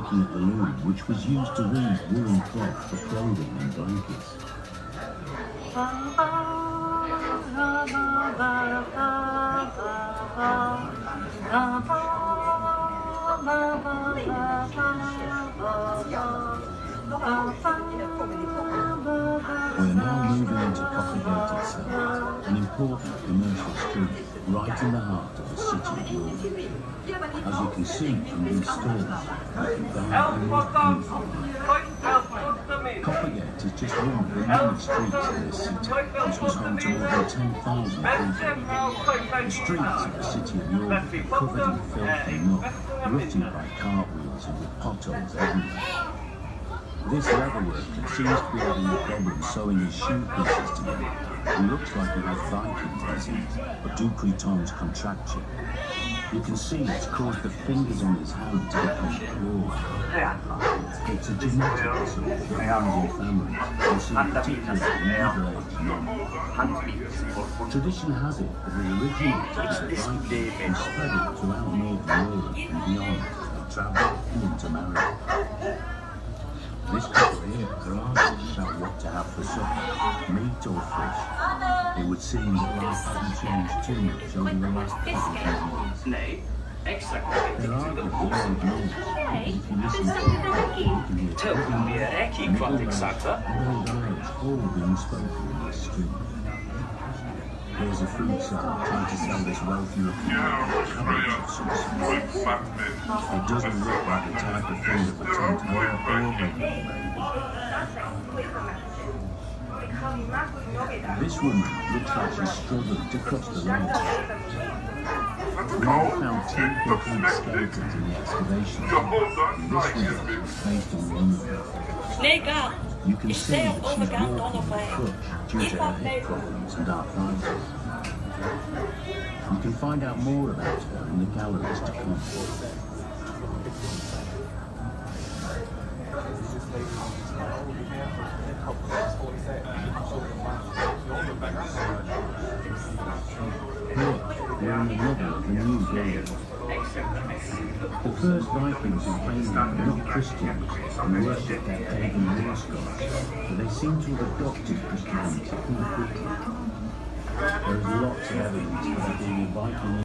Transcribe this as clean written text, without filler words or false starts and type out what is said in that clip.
working at the loom, which was used to weave woolen cloth for clothing and blankets. We're now moving into Coffee itself, an important commercial street right in the heart of the city of Jorvik. As you can see from these stalls, you can buy and look Coffeegate is just one of the many streets in this city, which was home to more than 10,000 people. The streets of the city of Jorvik are covered in filth and muck, rutted by cartwheels and with potholes everywhere. This leather worker seems to be having a problem sewing his shoe pieces together. He looks like he has Viking disease, or Dupuytren's contraction. You can see it's caused the fingers on his hand to become clawed. It's a genetic disorder that runs in families, and so particularly in middle-aged men. Tradition has it that it originated as a Viking and spread it throughout northern Europe and beyond, and travelled into America. This couple here are arguing about what to have for supper, meat or fish. It would seem that life hasn't changed too much over the last couple of years. There are the old notes, if you listen to them, you can hear everything, and old words all being spoken in this street. Here's a fruit seller trying to sell this wealthy looking cabbage of some sort. It doesn't look like the type of thing that would tempt her or regular baby. This woman looks like she's struggling to cross the road. We have found 2 complete skeletons in the excavation. This one was based on manoeuvre. You can see that she's walking on a crutch due to her hip problems and arthritis. You can find out more about her in the galleries to come. Here, we're in the middle of a new building. The first Vikings who came here were not Christians and worshipped their pagan war gods, but they seem to have adopted Christianity quite quickly. There is lots of evidence for there being a Viking